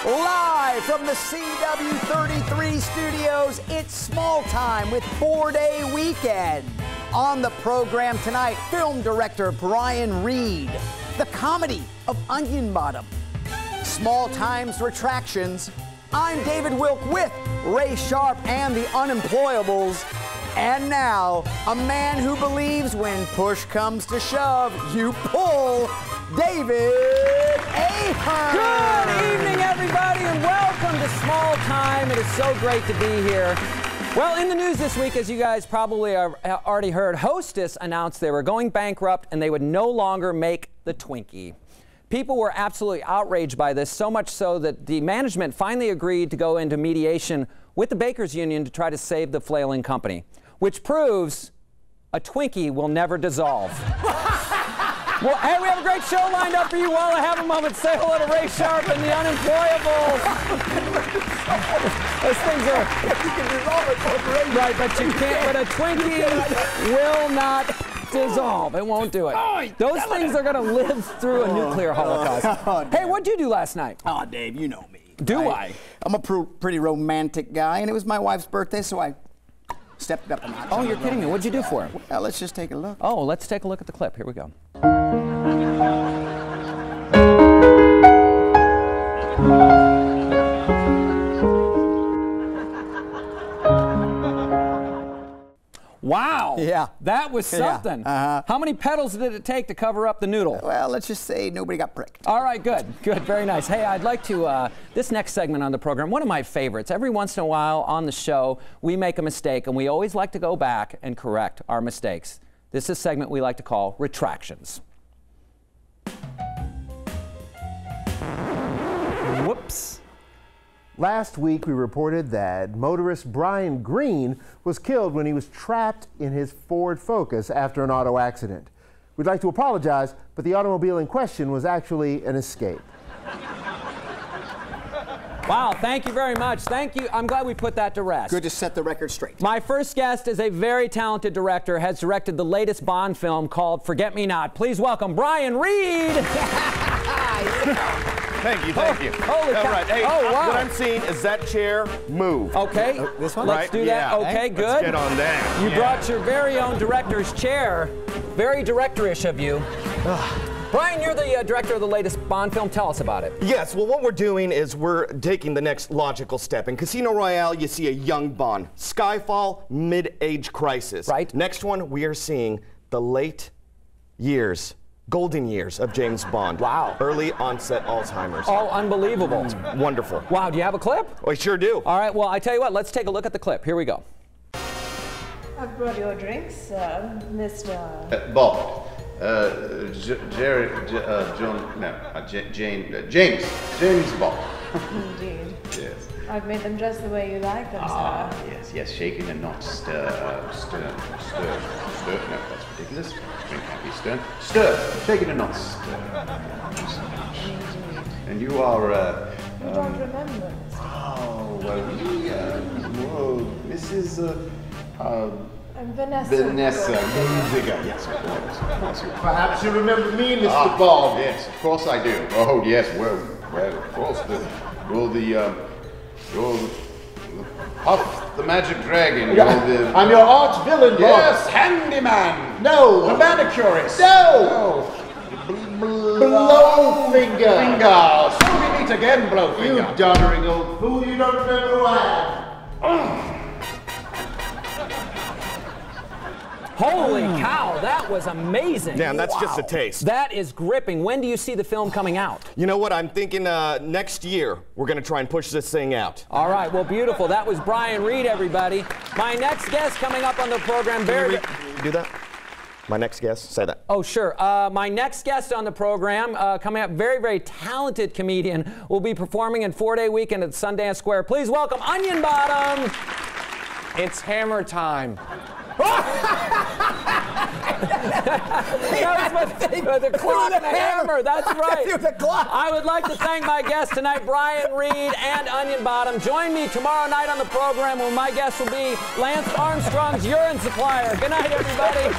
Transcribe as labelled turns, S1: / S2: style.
S1: Live from the CW33 studios, it's Small Time with 4-Day Weekend. On the program tonight, film director Brian Reed, the comedy of Onion Bottom, Small Time's Retractions. I'm David Wilk with Ray Sharp and the Unemployables. And now, a man who believes when push comes to shove, you pull, David Ahern.
S2: Good evening, everybody, and welcome to Small Time. It is so great to be here. Well, in the news this week, as you guys probably have already heard, Hostess announced they were going bankrupt and they would no longer make the Twinkie. People were absolutely outraged by this, so much so that the management finally agreed to go into mediation with the Bakers Union to try to save the flailing company, which proves a Twinkie will never dissolve. Well, hey, we have a great show lined up for you. While I have a moment, say hello to Ray Sharp and the Unemployables. Those things are... You can dissolve it both ways. Right, but you can't. But a Twinkie will not dissolve. It won't do it. Those things are going to live through a nuclear holocaust. Hey, what'd you do last night?
S1: Oh, Dave, you know me.
S2: Do I?
S1: I'm a pretty romantic guy, and it was my wife's birthday, so I stepped up a notch.
S2: Oh, you're kidding me. What'd you do for her?
S1: Well, let's just take a look.
S2: Oh, let's take a look at the clip. Here we go. Wow.
S1: Yeah.
S2: That was something.
S1: Yeah.
S2: How many petals did it take to cover up the noodle?
S1: Well, let's just say nobody got pricked.
S2: All right, good. Good, very nice. Hey, I'd like to, this next segment on the program, one of my favorites. Every once in a while on the show, we make a mistake, and we always like to go back and correct our mistakes. This is a segment we like to call Retractions. Whoops.
S3: Last week, we reported that motorist Brian Green was killed when he was trapped in his Ford Focus after an auto accident. We'd like to apologize, but the automobile in question was actually an Escape.
S2: Wow, thank you very much. Thank you. I'm glad we put that to rest.
S1: Good to set the record straight.
S2: My first guest is a very talented director, has directed the latest Bond film called Forget Me Not. Please welcome Brian Reed.
S4: Thank you, thank you.
S2: Holy cow.
S4: Right. Hey,
S2: wow.
S4: What I'm seeing is that chair move.
S2: Okay,
S1: this one?
S2: let's do that.
S4: Yeah.
S2: Okay, good.
S4: Let's get on that.
S2: You brought your very own director's chair. Very directorish of you. Brian, you're the director of the latest Bond film. Tell us about it.
S4: Yes, well, what we're doing is we're taking the next logical step. In Casino Royale, you see a young Bond. Skyfall, mid-age crisis.
S2: Right.
S4: Next one, we are seeing the late years, golden years of James Bond.
S2: Wow.
S4: Early onset Alzheimer's.
S2: Oh, unbelievable.
S4: Wonderful.
S2: Wow, do you have a clip?
S4: I sure do.
S2: All right, well, I tell you what, let's take a look at the clip. Here we go.
S5: I've brought your drinks, Mr.
S6: Bob. James Bond.
S5: Indeed.
S6: Yes.
S5: I've made them just the way you like them, sir.
S6: Yes, shaken and not stir. No, that's ridiculous. Drink can't be stirred. Stir, shaken and not stir. Thank you so much.
S5: Indeed.
S6: And you are,
S5: You don't remember, Mr.
S6: oh, well, Mrs.
S5: I'm Vanessa.
S6: Vanessa Munziger. Yes, of course. Perhaps you remember me, Mr. Bond. Yes, of course I do. Oh, yes, well, of course. You're Puff the Magic Dragon.
S7: I'm your arch villain, Bond.
S6: Yes, Handyman.
S7: No.
S6: The Manicurist.
S7: No. Blowfinger.
S6: Finger. So we meet again, Blowfinger.
S7: You doddering old fool, you don't remember who I am.
S2: Holy cow, that was amazing.
S4: Damn, that's just a taste.
S2: That is gripping. When do you see the film coming out?
S4: You know what? I'm thinking next year we're going to try and push this thing out.
S2: All right, well, beautiful. That was Brian Reed, everybody. My next guest coming up on the program, Barry.
S4: Do that? My next guest? Say that.
S2: Oh, sure. My next guest on the program, coming up, very, very talented comedian, will be performing in 4-Day Weekend at Sundance Square. Please welcome Onion Bottom.
S8: It's hammer time.
S2: The clock and the hammer, that's right.
S1: The clock.
S2: I would like to thank my guests tonight, Brian Reed and Onion Bottom. Join me tomorrow night on the program where my guest will be Lance Armstrong's urine supplier. Good night, everybody.